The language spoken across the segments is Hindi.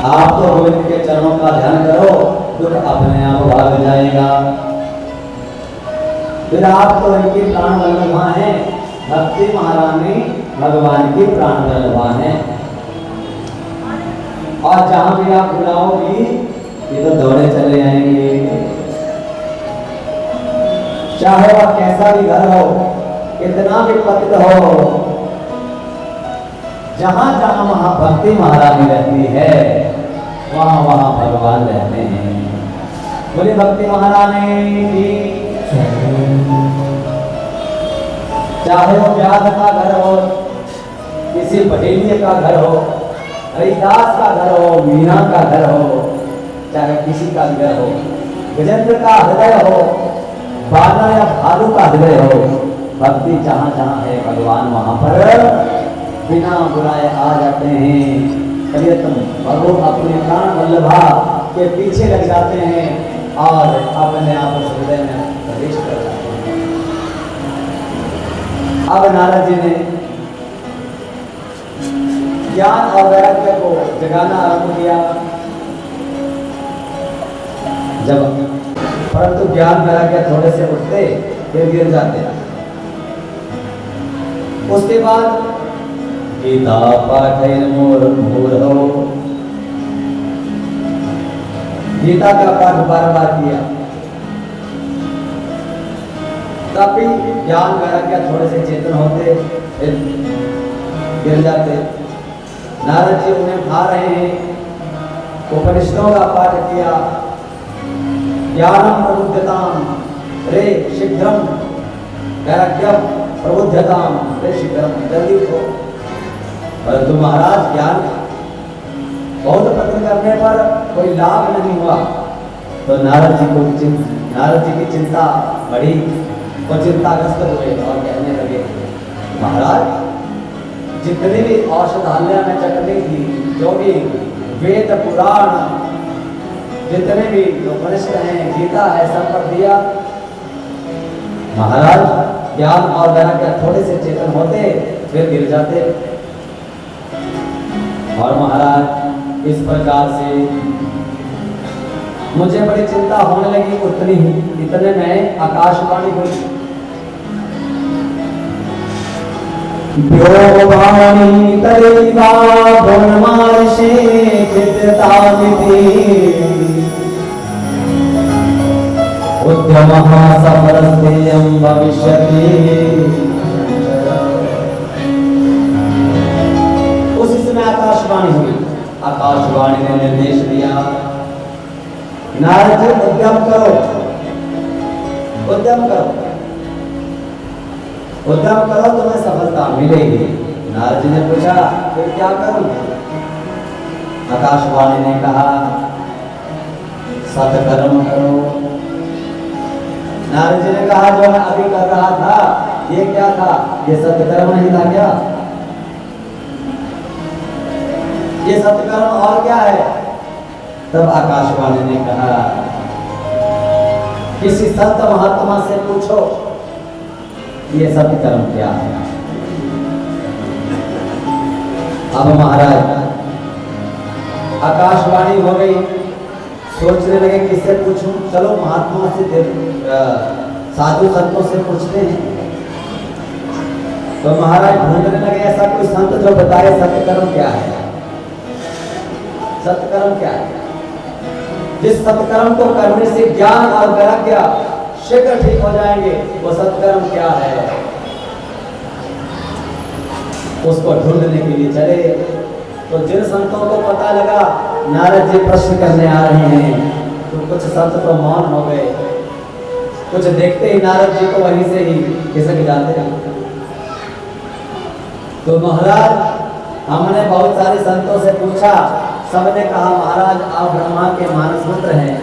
आप तो गोविंद के चरणों का ध्यान करो, दुख अपने आप भाग जाएगा। फिर आप तो इनकी प्राण वल्लभा हैं, भक्ति महारानी भगवान की प्राण वल्लभा हैं। और जहां भी आप बुलाओगी ये तो दौड़े चले आएंगे। चाहे वह कैसा भी घर हो, कितना भी पतित हो, जहां जहां वहां भक्ति महारानी रहती है वहां वहां भगवान रहते हैं। बोले भक्ति महारानी की। चाहे वो व्याध का घर हो, किसी पटेलिये का घर हो, हरिदास का घर हो, मीना का घर हो, चाहे किसी का घर हो, गजेंद्र का हृदय हो, बाला या भालू का हृदय हो, भक्ति जहां जहां है भगवान वहां पर बिना बुलाए आ जाते हैं। प्रियतम भगवान अपने प्राण वल्लभा के पीछे लग जाते हैं और अपने आप उस हृदय में प्रवेश कर जाते हैं। अब नारद जी ने ज्ञान और वैराग्य को जगाना आरंभ किया। जब परंतु ज्ञान वैराग्य थोड़े से उठते फिर गिर जाते। उसके बाद गीता पाठेन मूढ़ो, गीता का पाठ बार बार किया, तब भी ज्ञान वैराग्य थोड़े से चेतन होते फिर गिर जाते। नारद जी उन्हें खा रहे हैं, उपनिषदों का पाठ किया, ज्ञानम प्रबुद्धताम रे शीघ्रम, वैराग्यम प्रबुद्धताम रे शीघ्रम, जल्दी उठो। परंतु महाराज ज्ञान बहुत पतन करने पर कोई लाभ नहीं हुआ। तो नारद जी की चिंता बढ़ी, वो चिंताग्रस्त हुए और कहने लगे महाराज जितनी भी औषधालय में चटनी थी, जो भी वेद पुराण जितने भी उपनिषद हैं, गीता है, सब पर दिया। महाराज ज्ञान और वैराग्य थोड़े से चेतन होते फिर गिर जाते। और महाराज इस प्रकार से मुझे बड़ी चिंता होने लगी। इतने में आकाशवाणी हुई, व्योमवाणी तदैवा भुवनमार्षे चित्तामिति, उद्यमः सफलस्तेयं भविष्यति। उसी समय आकाशवाणी हुई। आकाशवाणी ने निर्देश दिया, नारद जी उद्यम करो, उद्यम करो, उद्यम करो, तुम्हें सफलता मिलेगी। नारद जी ने पूछा फिर क्या करूं? आकाशवाणी ने कहा सत्कर्म करो। नारद जी ने कहा जो मैं अभी कर रहा था ये क्या था? ये सत्कर्म नहीं था क्या? ये सत्कर्म और क्या है? तब आकाशवाणी ने कहा किसी संत महात्मा से पूछो ये सत्कर्म क्या है। अब महाराज आकाशवाणी हो गई, सोचने लगे किससे पूछूं? चलो महात्मा से, साधु संतों से पूछते हैं। तो महाराज ढूंढने लगे ऐसा कोई संत जो बताए सत्कर्म क्या है। सत्कर्म क्या है? जिस सत्कर्म को करने से ज्ञान और वैराग्य शीघ्र ठीक हो जाएंगे, वो सत्कर्म क्या है? उसको ढूंढने के लिए चले। तो जिन संतों को पता लगा नारद जी प्रश्न करने आ रहे हैं, तो कुछ संत तो मौन हो गए, कुछ देखते ही नारद जी को वहीं से ही खिसक जाते हैं। तो महाराज हमने बहुत सारे संतों से पूछा, सबने कहा महाराज आप ब्रह्मा के मानस पुत्र हैं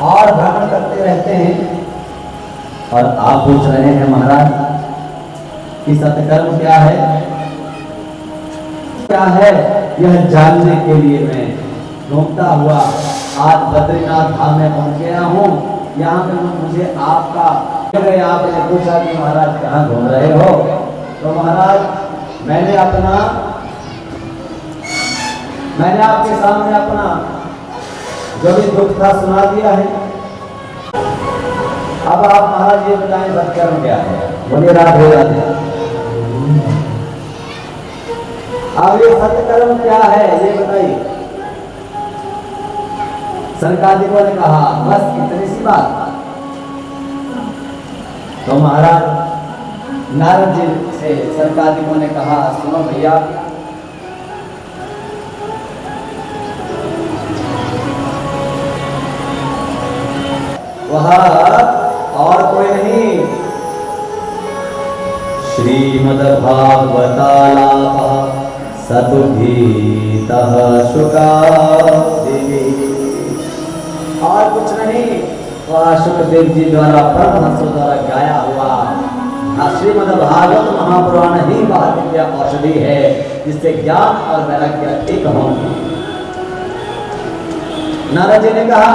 और भ्रमण करते रहते हैं, और आप पूछ रहे हैं महाराज कि सत्कर्म क्या है, क्या है, यह जानने के लिए मैं घूमता हुआ आज बद्रीनाथ धाम में पहुंच गया हूँ। यहाँ पे मुझे आपका आपने पूछा कि महाराज कहाँ घूम रहे हो, तो महाराज मैंने आपके सामने अपना जो भी दुख था सुना दिया है। अब आप महाराज ये बताएं सत्कर्म क्या है। बोलिए राधे राधे। अब ये सत्कर्म क्या है ये बताइए। सनकादिकों ने कहा बस इतनी सी बात। तो महाराज नारद जी से सनकादिकों ने कहा सुनो भैया, वह और कोई नहीं, श्रीमद्भागवतालापः सतुभीतः शुकादेवी, और कुछ नहीं, वह सुखदेव जी द्वारा परमहंसों द्वारा गाया हुआ श्रीमद्भागवत महापुराण ही वह दिव्य औषधि है जिससे ज्ञान और वैराग्य एक होंगे। नारद जी ने कहा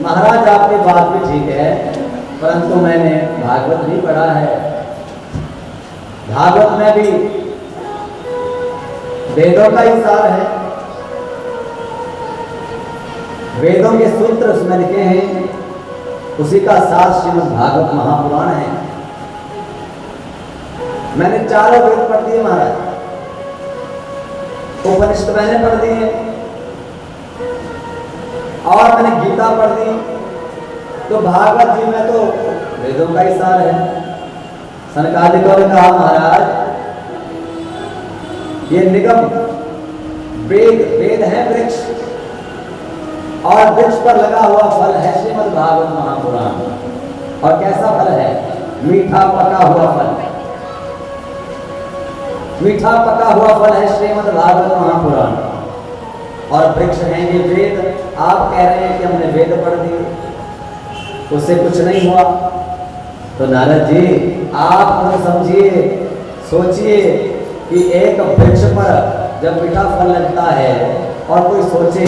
महाराज आपकी बात भी ठीक है, परंतु मैंने भागवत भी पढ़ा है, भागवत में भी वेदों का ही सार है, वेदों के सूत्र उसमें लिखे हैं, उसी का सार श्रीमद् भागवत महापुराण है। मैंने चारों वेद पढ़ दिए महाराज, उपनिषद मैंने पढ़ दिए और मैंने गीता पढ़ दी, तो भागवत जी में तो वेदों का ही सार है। सनकादिकों ने कहा महाराज ये निगम वेद है वृक्ष, और वृक्ष पर लगा हुआ फल है श्रीमद् भागवत महापुराण। और कैसा फल है? मीठा पका हुआ फल, मीठा पका हुआ फल है श्रीमद् भागवत महापुराण। और वृक्ष हैं ये वेद। आप कह रहे हैं कि हमने वेद पढ़ दिए, उससे कुछ नहीं हुआ। तो नारद जी आप तो समझिए, सोचिए कि एक वृक्ष पर जब मीठा फल लगता है और कोई सोचे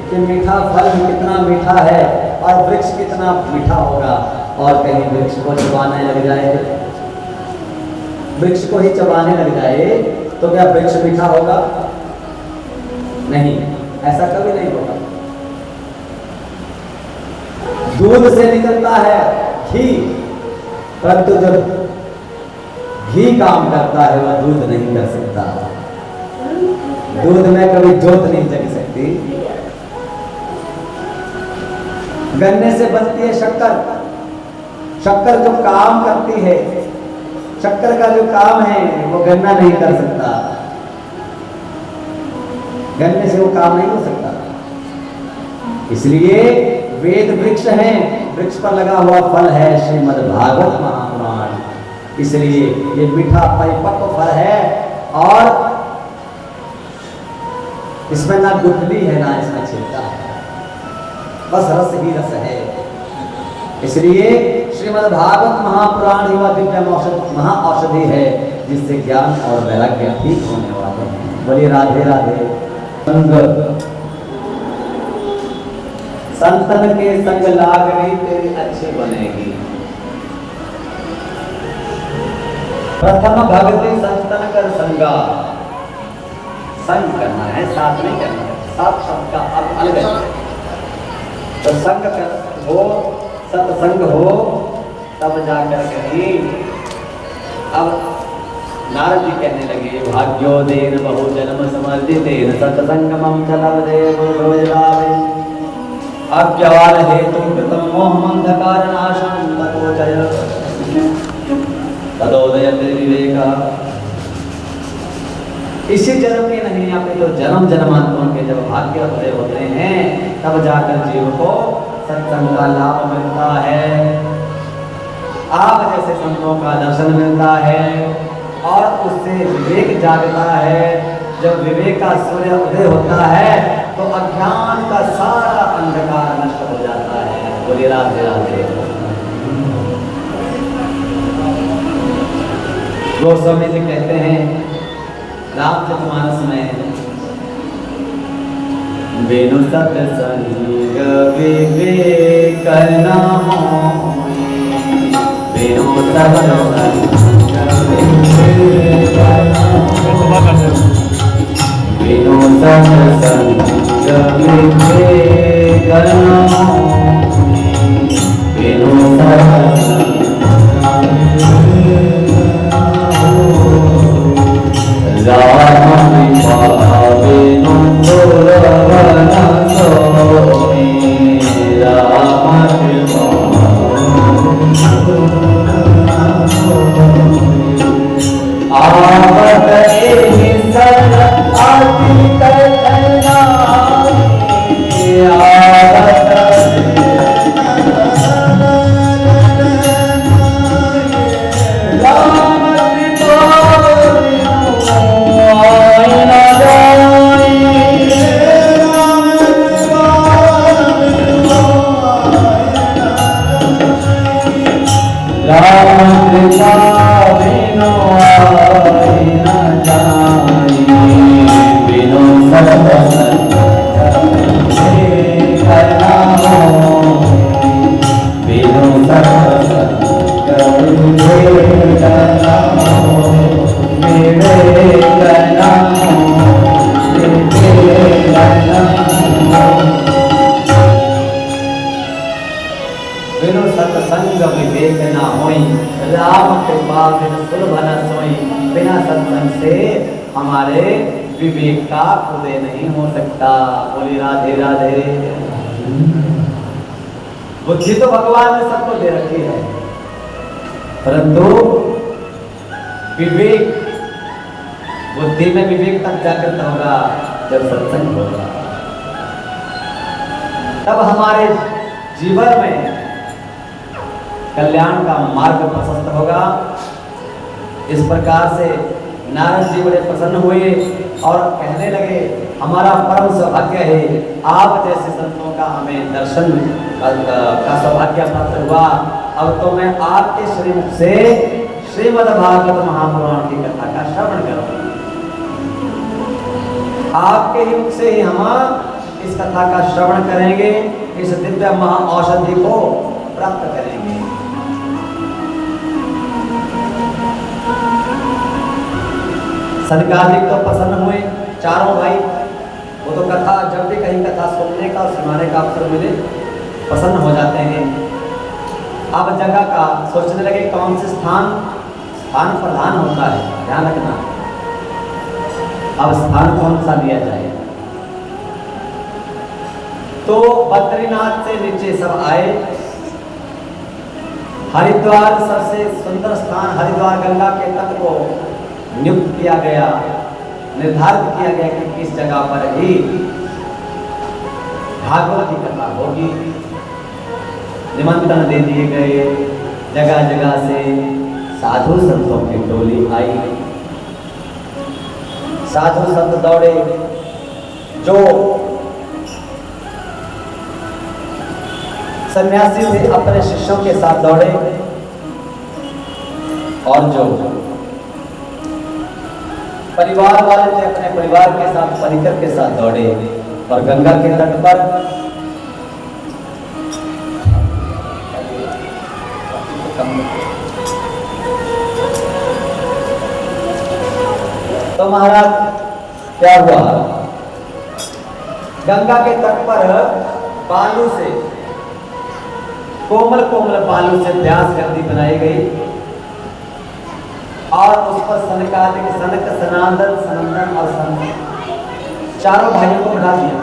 कि मीठा फल कितना मीठा है और वृक्ष कितना मीठा होगा, और कहीं वृक्ष को चबाने लग जाए, वृक्ष को ही चबाने लग जाए तो क्या वृक्ष मीठा होगा? नहीं, ऐसा कभी नहीं होगा। दूध से निकलता है घी, परंतु जब घी काम करता है वह दूध नहीं कर सकता। दूध में कभी जोत नहीं जग सकती। गन्ने से बनती है शक्कर, शक्कर जो काम करती है, शक्कर का जो काम है वो गन्ना नहीं कर सकता, गन्ने से वो काम नहीं हो सकता। इसलिए वेद वृक्ष हैं, वृक्ष पर लगा हुआ फल है श्रीमद् भागवत महापुराण, इसलिए ये मीठा परिपक्व फल है और इसमें ना गुठली है ना इसमें छिलका है, बस रस ही रस है। इसलिए श्रीमद् भागवत महापुराण ही वह दिव्य महा औषधि है जिससे ज्ञान और वैराग्य ठीक होने वाले हैं। बोलिए राधे राधे। संतन के संग लाग गई तेरी अच्छी बनेगी। प्रथम भक्ति संतन कर संगा, संग करना है, साथ नहीं करना है, साथ शब्द का अब अलग है। तो संग कर हो, सत्संग हो, तब जाकर कहीं। अब नारद जी कहने लगे भाग्योदेन बहु जन्म समर्जितेन सत्संगमं चलवदेव रोजलावे अज्ञान हेतु कृतं मोहमंधकारनाशं ततोजय तदोदयते विवेका। इसी जन्म के नहीं, यहाँ पे तो जन्म जन्मांतरों के जब भाग्य उदय होते हैं तब जाकर जीव को सत्संग का लाभ मिलता है। आप जैसे संतों का दर्शन मिलता है और उससे विवेक जागता है। जब विवेक का सूर्य उदय होता है तो अज्ञान का सारा अंधकार नष्ट हो जाता है। बोलिए राधे राधे। गोस्वामी जी कहते हैं रामचरितमानस में, बिनु सत्संग विवेक न होई, बिनु सत्संग विवेक न होई, बिनु सत्संग विवेक न होई, बिनु सत्संग राम बिनु पुरवन सोई, राम आवत एहि सन आदि कथनाई, आवत बिना सत्संग से हमारे विवेक का उदय नहीं हो सकता। बोली राधे राधे। बुद्धि तो भगवान ने सबको दे रखी है, परंतु विवेक, बुद्धि में विवेक तब जागृत होगा जब सत्संग होगा, तब हमारे जीवन में कल्याण का मार्ग प्रशस्त होगा। इस प्रकार से नारद जी बड़े प्रसन्न हुए और कहने लगे, हमारा परम सौभाग्य है, आप जैसे संतों का हमें दर्शन का सौभाग्य प्राप्त हुआ। अब तो मैं आपके श्रीमुख से श्रीमद् भागवत महापुराण की कथा का श्रवण करूंगा। आपके ही मुख से ही हम इस कथा का श्रवण करेंगे, इस दिव्य महाऔषधि को प्राप्त करेंगे। सनकादिक तो प्रसन्न हुए, चारों भाई। वो तो कथा, जब भी कहीं कथा सुनने का सुनाने का अवसर मिले प्रसन्न हो जाते हैं। अब जगह का सोचने लगे कौन से स्थान प्रधान होता है, ध्यान रखना। अब स्थान कौन सा लिया जाए, तो बद्रीनाथ से नीचे सब आए। हरिद्वार सबसे सुंदर स्थान, हरिद्वार गंगा के तट को नियुक्त किया गया, निर्धारित किया गया कि किस जगह पर ही भागवत की कथा होगी। निमंत्रण दे दिए गए, जगह जगह से साधु संतों की टोली आई। साधु संत दौड़े, जो सन्यासी थे अपने शिष्यों के साथ दौड़े, और जो परिवार वाले थे अपने परिवार के साथ, परिकर के साथ दौड़े। और गंगा के तट पर तो महाराज क्या हुआ, गंगा के तट पर बालू से, कोमल कोमल बालू से व्यास गंदी बनाई गई और उस पर सनकादिक, सनक, सनातन, सनंदन और सनक चारों भाइयों को बिठा दिया।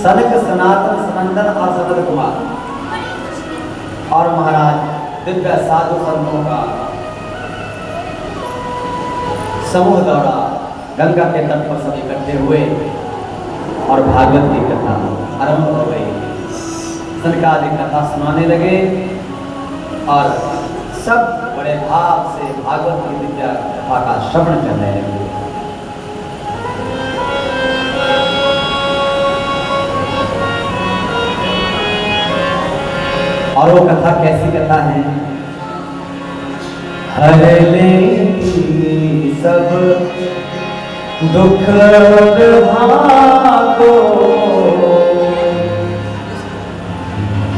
सनक, सनातन, सनंदन और सनत कुमार और महाराज दिव्य साधु संतों का समूह दौड़ा। गंगा के तट पर सब इकट्ठे हुए और भागवत की कथा आरंभ हो गई। सनकादिक कथा सुनाने लगे और सब बड़े भाव से भागवत की दिव्य कथा का श्रवण करने लगे। और वो कथा कैसी कथा है? हर ले सब दुख भागो,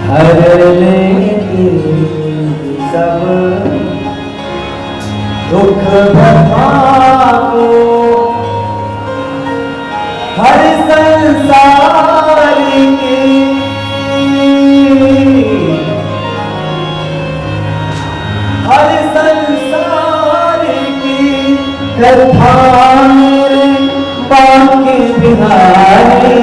हर ले सब दुख भागो, हर संसार की हर संसार की कथा बाकी बिहारी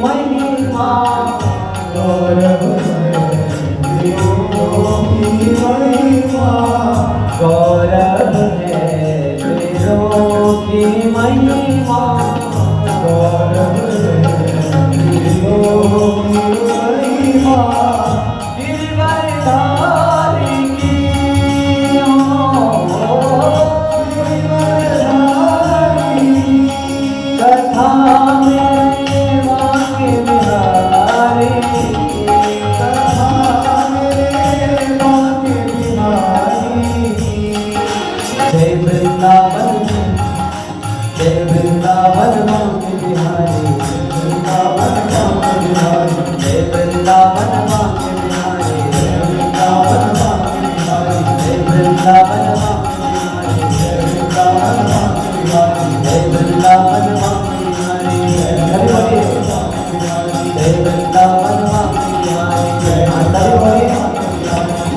महिमा गौरव है वेदों की महिमा, गौरव है वेदों की महिमा, गौरव है वेदों की महिमा, गिरवरधारी की कथा में वाके बिहारी, कथा मेरे बाके बिहारी, जय वृंदावन, जय वृंदावन वाके बिहारी, वृंदावन बाके बिहारी, जय वृंदावन वाके बिहारी, वृंदावन बाके बिहारी, जय वृंदावन वाके बिहारी, वृंदावन बाके बिहारी, जय वृंदावन वाके बिहारी, हरि बोलिए, जय वृंदावन वाके बिहारी, हरि बोलिए,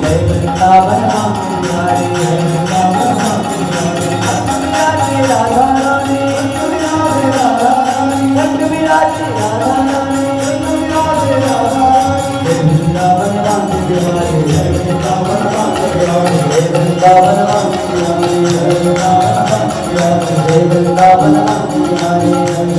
जय वृंदावन वाके बिहारी, विराजे राधा रानी, रंग विराजे राधा रानी, जय वृंदावन वाके बिहारी, जय वृंदावन वाके बिहारी, जय वृंदावन वाके बिहारी, जय वृंदावन वाके बिहारी, जय वृंदावन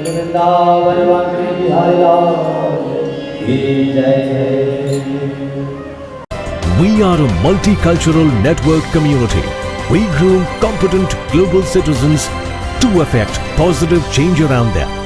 वृंदावन वाके बिहारी लाल की जय। We are a multicultural network community. We groom competent global citizens to effect positive change around them.